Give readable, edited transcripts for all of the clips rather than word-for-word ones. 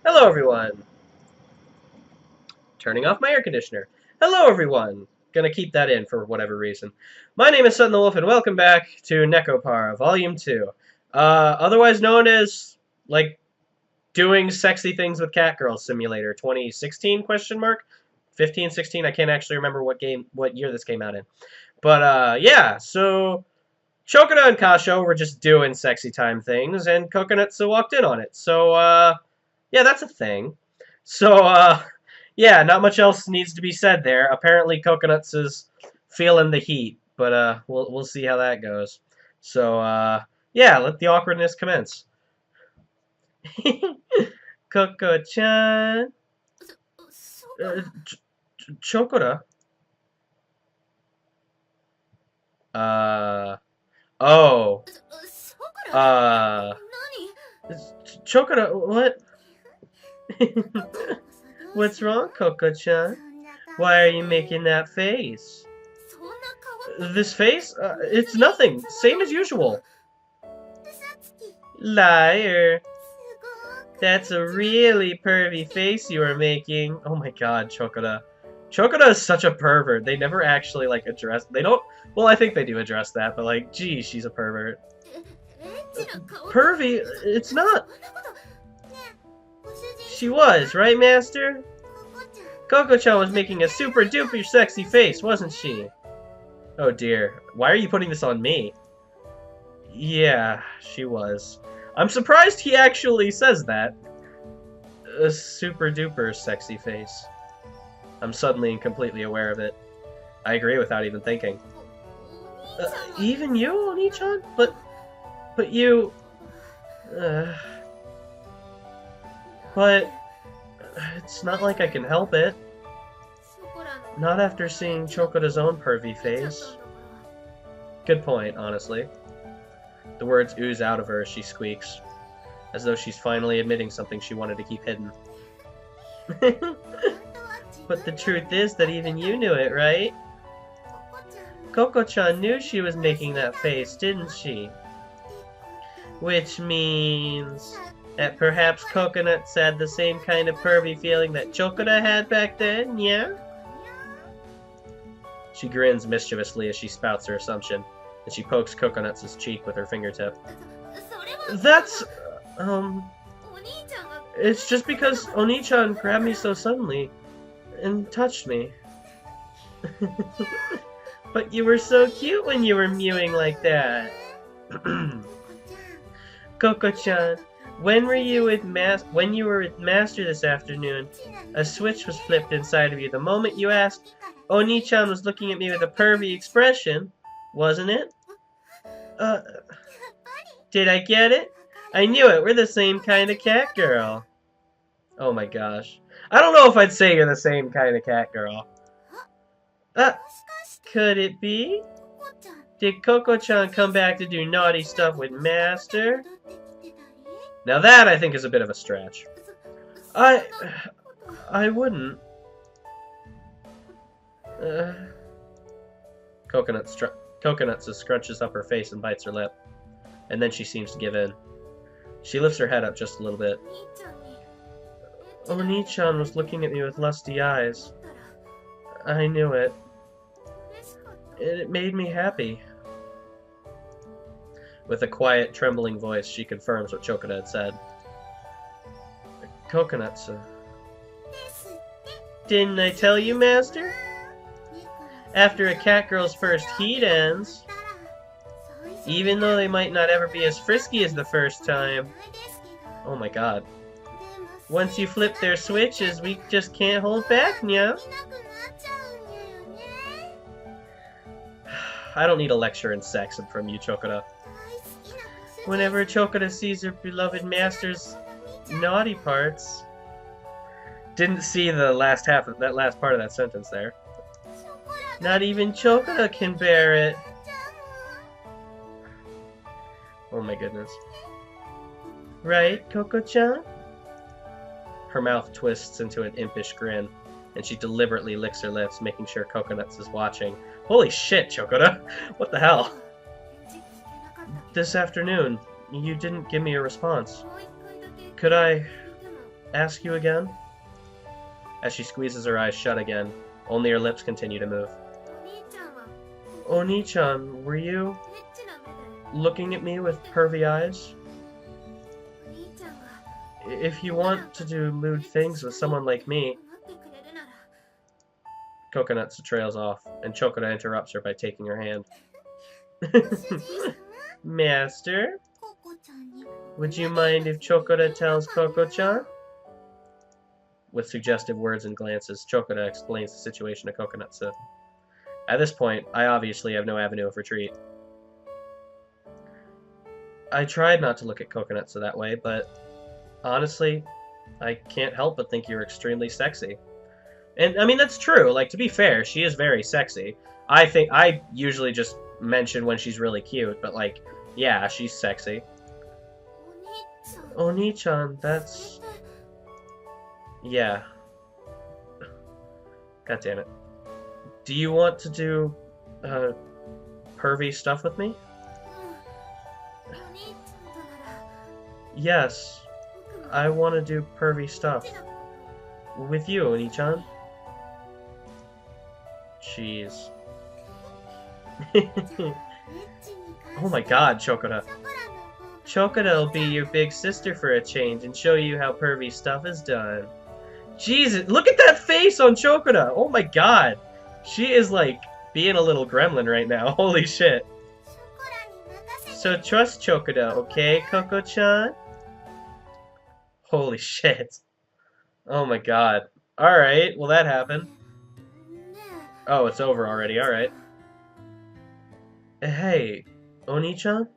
Hello, everyone. Turning off my air conditioner. Hello, everyone. Gonna keep that in for whatever reason. My name is Sutton the Wolf, and welcome back to NekoPara, Vol.2. Otherwise known as, like, doing sexy things with Catgirl Simulator 2016, question mark? 15, 16, I can't actually remember what year this came out in. But, yeah, so Chocoda and Kasho were just doing sexy time things, and Coconutsu walked in on it. So, yeah, that's a thing. So, yeah, not much else needs to be said there. Apparently, Coconutsu's feeling the heat, but, we'll see how that goes. So, yeah, let the awkwardness commence. Coco-chan. Chocoda? Oh. Chocoda, what? What's wrong, Coco-chan? Why are you making that face? This face? It's nothing. Same as usual. Liar. That's a really pervy face you are making. Oh my god, Chocoda. Chocoda is such a pervert. They never actually, like, address... They don't... Well, I think they do address that, but, like, geez, she's a pervert. Pervy? It's not. She was, right, Master? Coco-chan was making a super-duper sexy face, wasn't she? Oh dear. Why are you putting this on me? Yeah, she was. I'm surprised he actually says that. A super-duper sexy face. I'm suddenly and completely aware of it. I agree without even thinking. Even you, Oni-chan? But you... But... It's not like I can help it. Not after seeing Chocoda's own pervy face. Good point, honestly. The words ooze out of her as she squeaks, as though she's finally admitting something she wanted to keep hidden. But the truth is that even you knew it, right? Coco-chan knew she was making that face, didn't she? Which means that perhaps Coconuts had the same kind of pervy feeling that Chocoda had back then, yeah? She grins mischievously as she spouts her assumption, and she pokes Coconuts' cheek with her fingertip. That's... It's just because Oni-chan grabbed me so suddenly and touched me. But you were so cute when you were mewing like that. Coco-chan, when you were with Master this afternoon, a switch was flipped inside of you. The moment you asked, Oni-chan was looking at me with a pervy expression, wasn't it? Did I get it? I knew it. We're the same kind of cat girl. Oh my gosh. I don't know if I'd say you're the same kind of cat girl. Could it be? Did Coco-chan come back to do naughty stuff with Master? Now that, I think, is a bit of a stretch. I wouldn't. Coconut scrunches up her face and bites her lip. And then she seems to give in. She lifts her head up just a little bit. Oni-chan was looking at me with lusty eyes. I knew it. It made me happy. With a quiet, trembling voice, she confirms what Chocoda had said. Coconutsu. Didn't I tell you, Master? After a cat girl's first heat ends, even though they might not ever be as frisky as the first time. Oh my god. Once you flip their switches, we just can't hold back, nya. I don't need a lecture in sex from you, Chocoda. Whenever Chocoda sees her beloved Master's naughty parts... Didn't see the last half of that last part of that sentence there. Not even Chocoda can bear it. Oh my goodness. Right, Coco-chan? Her mouth twists into an impish grin, and she deliberately licks her lips, making sure Coconuts is watching. Holy shit, Chocoda! What the hell? This afternoon, you didn't give me a response. Could I ask you again? As she squeezes her eyes shut again, only her lips continue to move. Oni-chan, were you looking at me with pervy eyes? If you want to do lewd things with someone like me... Coconut trails off, and Chokora interrupts her by taking her hand. Master? Would you mind if Chokora tells Koko-chan? With suggestive words and glances, Chokora explains the situation to Coconut. At this point, I obviously have no avenue of retreat. I tried not to look at Coconut that way, but honestly, I can't help but think you're extremely sexy. And, I mean, that's true. Like, to be fair, she is very sexy. I usually just mention when she's really cute, but, like, yeah, she's sexy. Oni-chan, that's... Yeah. God damn it. Do you want to do, pervy stuff with me? Yes. I want to do pervy stuff. With you, Oni-chan. Jeez. Oh my god, Chokora. Chokora will be your big sister for a change and show you how pervy stuff is done. Jesus, look at that face on Chokora! Oh my god! She is like being a little gremlin right now. Holy shit. So trust Chokora, okay, Koko-chan? Holy shit. Oh my god. Alright, well that happened. Oh, it's over already, alright. Hey, Oni-chan?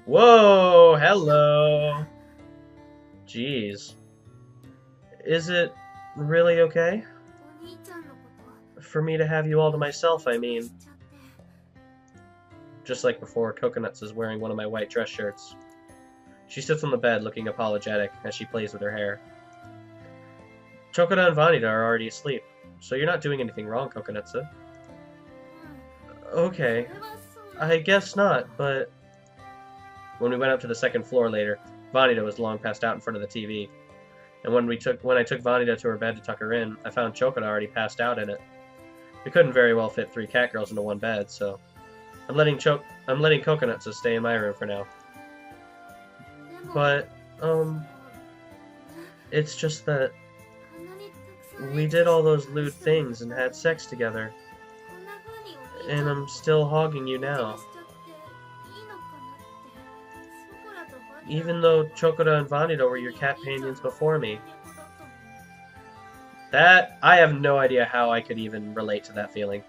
Whoa, hello. Jeez. Is it really okay? For me to have you all to myself, I mean. Just like before, Coconuts is wearing one of my white dress shirts. She sits on the bed looking apologetic as she plays with her hair. Chokora and Vanita are already asleep, so you're not doing anything wrong, Coconutsu. Okay, I guess not, but... When we went up to the second floor later, Vanita was long passed out in front of the TV. And when I took Vanita to her bed to tuck her in, I found Chokora already passed out in it. We couldn't very well fit 3 cat girls into one bed, so I'm letting Coconutsu stay in my room for now. But it's just that we did all those lewd things and had sex together, and I'm still hogging you now. Even though Chokora and Vanita were your cat companions before me. That, I have no idea how I could even relate to that feeling.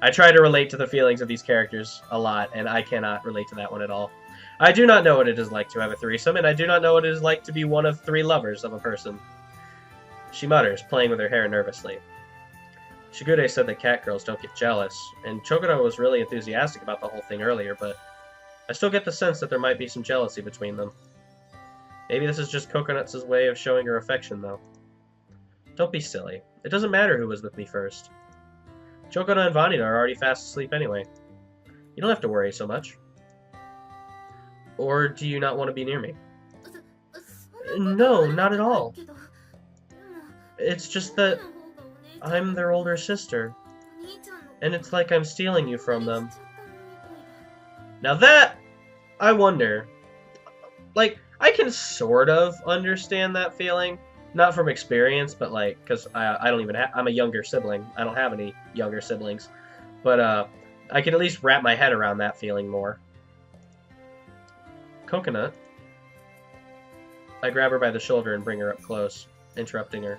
I try to relate to the feelings of these characters a lot, and I cannot relate to that one at all. I do not know what it is like to have a threesome, and I do not know what it is like to be one of 3 lovers of a person. She mutters, playing with her hair nervously. Shigure said that cat girls don't get jealous, and Chokora was really enthusiastic about the whole thing earlier, but I still get the sense that there might be some jealousy between them. Maybe this is just Coconut's way of showing her affection, though. Don't be silly. It doesn't matter who was with me first. Chokora and Vanita are already fast asleep anyway. You don't have to worry so much. Or do you not want to be near me? No, not at all. It's just that I'm their older sister, and it's like I'm stealing you from them. Now that, I wonder, like, I can sort of understand that feeling. Not from experience, but like, because I don't even have, I'm a younger sibling. I don't have any younger siblings. But I can at least wrap my head around that feeling more. Coconut. I grab her by the shoulder and bring her up close, interrupting her.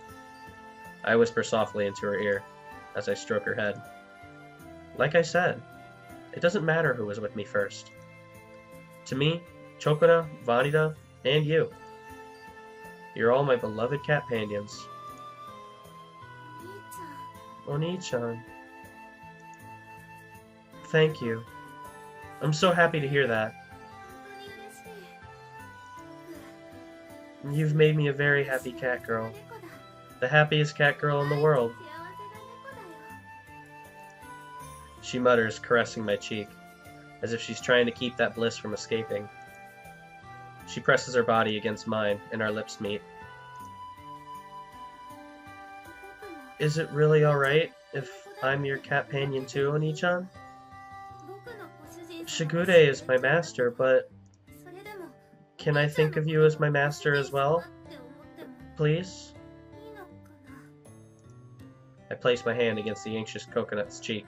I whisper softly into her ear as I stroke her head. Like I said, it doesn't matter who was with me first. To me, Chokora, Vanita, and you. You're all my beloved cat companions. Oni-chan. Thank you. I'm so happy to hear that. You've made me a very happy cat girl. The happiest cat girl in the world. She mutters, caressing my cheek, as if she's trying to keep that bliss from escaping. She presses her body against mine, and our lips meet. Is it really alright if I'm your companion too, Oni-chan? Shigure is my master, but can I think of you as my master as well? Please? I place my hand against the anxious Coconut's cheek.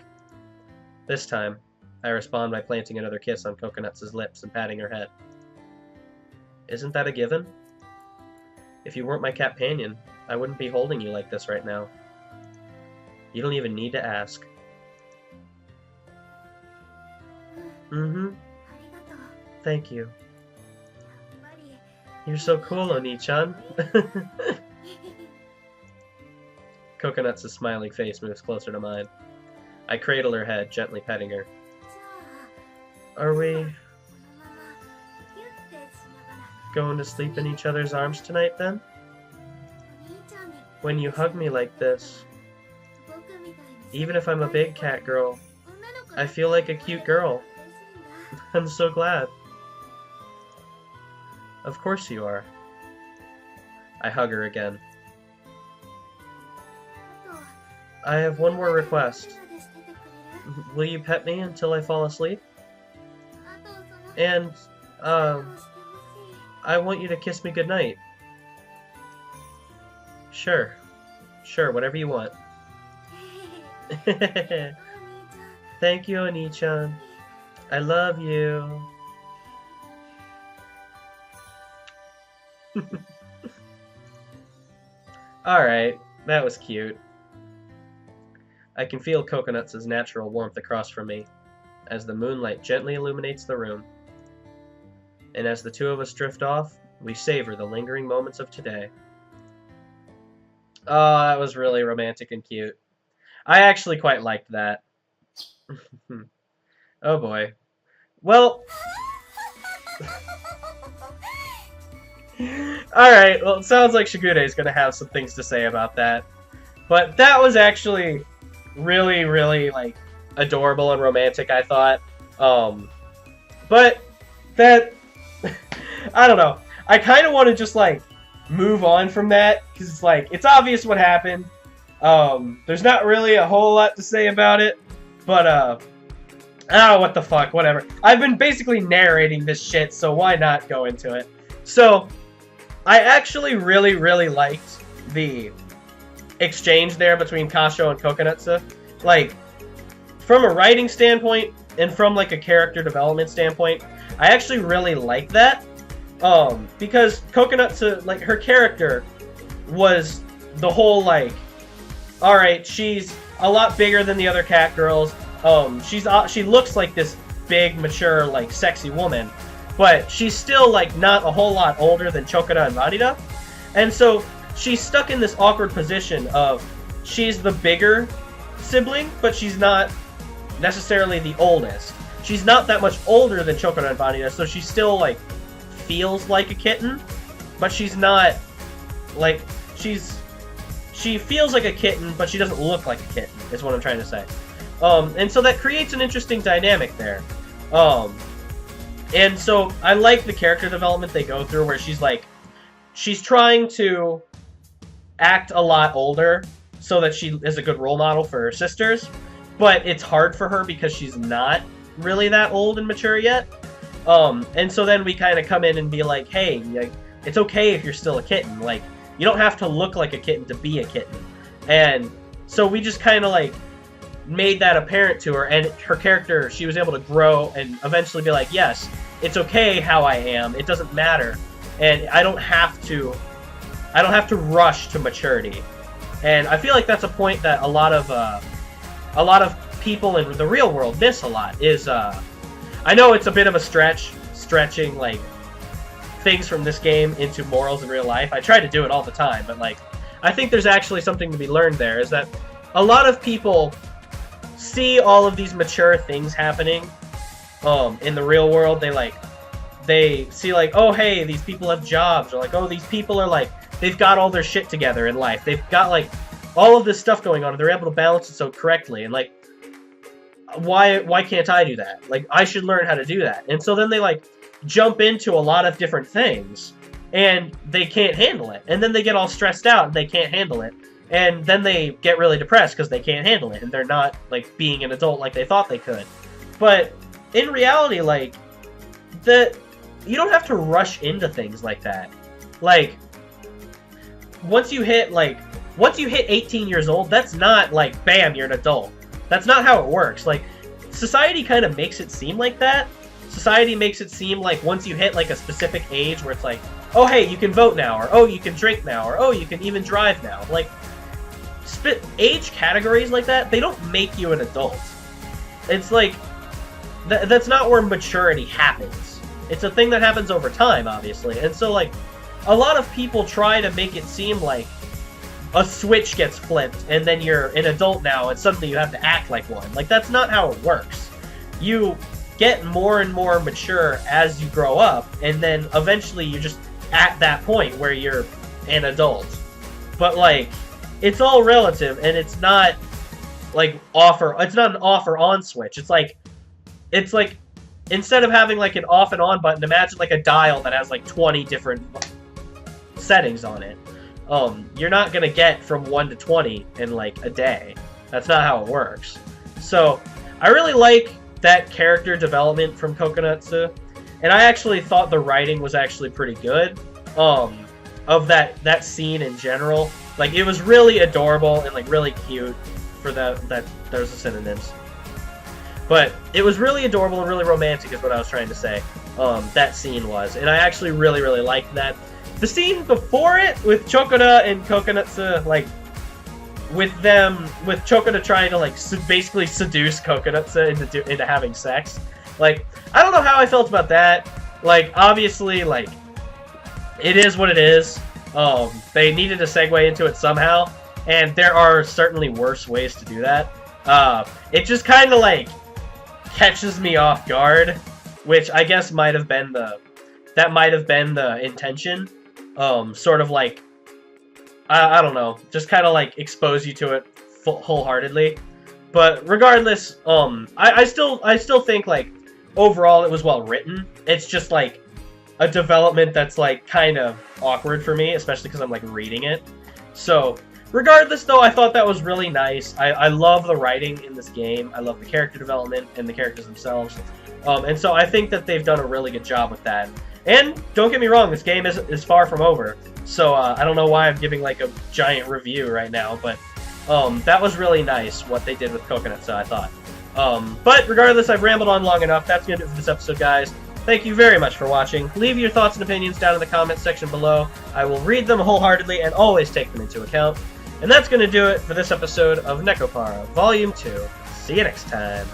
This time, I respond by planting another kiss on Coconut's lips and patting her head. Isn't that a given? If you weren't my companion, I wouldn't be holding you like this right now. You don't even need to ask. Mm-hmm. Thank you. You're so cool, Oni-chan. Coconut's smiling face moves closer to mine. I cradle her head, gently petting her. Are we going to sleep in each other's arms tonight, then? When you hug me like this, even if I'm a big cat girl, I feel like a cute girl. I'm so glad. Of course you are. I hug her again. I have one more request. Will you pet me until I fall asleep? And, I want you to kiss me goodnight. Sure. Sure, whatever you want. Thank you, Oni-chan. I love you. Alright, that was cute. I can feel Coconut's natural warmth across from me, as the moonlight gently illuminates the room. And as the two of us drift off, we savor the lingering moments of today. Oh, that was really romantic and cute. I actually quite liked that. Oh boy. Well... Alright, well it sounds like Shigure is going to have some things to say about that. But that was actually really, really, like, adorable and romantic, I thought. But that... I don't know. I kind of want to just, like, move on from that, because it's like, it's obvious what happened. There's not really a whole lot to say about it, but, oh, what the fuck, whatever. I've been basically narrating this shit, so why not go into it? So, I actually really, really liked the exchange there between Kasho and Coconutsu. Like, from a writing standpoint, and from, like, a character development standpoint, I actually really like that. Because Coconutsu, like, her character was the whole, like, alright, she's a lot bigger than the other cat girls. She looks like this big, mature, like, sexy woman. But she's still, like, not a whole lot older than Chokora and Marida. And so, she's stuck in this awkward position of she's the bigger sibling, but she's not necessarily the oldest. She's not that much older than Chokora and Marida, so she's still, like, feels like a kitten, but she's not, like, she feels like a kitten, but she doesn't look like a kitten, is what I'm trying to say. And so that creates an interesting dynamic there. And so I like the character development they go through, where she's like, she's trying to act a lot older so that she is a good role model for her sisters, but it's hard for her because she's not really that old and mature yet. And so then we kind of come in and be like, hey, like, it's okay if you're still a kitten. Like, you don't have to look like a kitten to be a kitten. And so we just kind of, like, made that apparent to her, and her character, she was able to grow and eventually be like, yes, it's okay how I am. It doesn't matter. And I don't have to rush to maturity. And I feel like that's a point that a lot of people in the real world miss a lot, is, I know it's a bit of a stretching, like, things from this game into morals in real life. I try to do it all the time, but, like, I think there's actually something to be learned there, is that a lot of people see all of these mature things happening, in the real world. They see, like, oh, hey, these people have jobs, or, like, oh, these people are, like, they've got all their shit together in life. They've got, like, all of this stuff going on, and they're able to balance it so correctly, and, like, why can't I do that? Like, I should learn how to do that. And so then they, like, jump into a lot of different things, and they can't handle it. And then they get all stressed out, and they can't handle it. And then they get really depressed because they can't handle it, and they're not, like, being an adult like they thought they could. But in reality, like, you don't have to rush into things like that. Like, once you hit 18 years old, that's not, like, bam, you're an adult. That's not how it works. Like, society kind of makes it seem like that. Society makes it seem like once you hit, like, a specific age where it's like, oh, hey, you can vote now, or oh, you can drink now, or oh, you can even drive now. Like, age categories like that, they don't make you an adult. It's like, that's not where maturity happens. It's a thing that happens over time, obviously. And so, like, a lot of people try to make it seem like a switch gets flipped, and then you're an adult now, and suddenly you have to act like one. Like, that's not how it works. You get more and more mature as you grow up, and then eventually you're just at that point where you're an adult. But, like, it's all relative, and it's not, like, it's not an off or on switch. It's like, instead of having, like, an off and on button, imagine, like, a dial that has, like, 20 different settings on it. You're not gonna get from 1 to 20 in, like, a day. That's not how it works. So, I really like that character development from Kokonatsu, and I actually thought the writing was actually pretty good, of that scene in general. Like, it was really adorable and, like, really cute for there's the synonyms. But it was really adorable and really romantic is what I was trying to say, that scene was. And I actually really, really liked that. The scene before it, with Chokora and Kokonatsu, like, with Chokora trying to, like, basically seduce Kokonatsu into having sex. Like, I don't know how I felt about that. Like, obviously, like, it is what it is. They needed to segue into it somehow, and there are certainly worse ways to do that. It just kind of, like, catches me off guard, which I guess might have been the intention. Sort of like, I don't know, just kind of like expose you to it wholeheartedly. But regardless, I still think, like, overall it was well written. It's just like a development that's, like, kind of awkward for me, especially because I'm, like, reading it. So regardless, though, I thought that was really nice. I love the writing in this game. I love the character development and the characters themselves. And so I think that they've done a really good job with that. And don't get me wrong, this game is far from over. So I don't know why I'm giving, like, a giant review right now, but that was really nice what they did with Kokonatsu, I thought. But regardless, I've rambled on long enough. That's going to do it for this episode, guys. Thank you very much for watching. Leave your thoughts and opinions down in the comments section below. I will read them wholeheartedly and always take them into account. And that's going to do it for this episode of NekoPara, Volume 2. See you next time.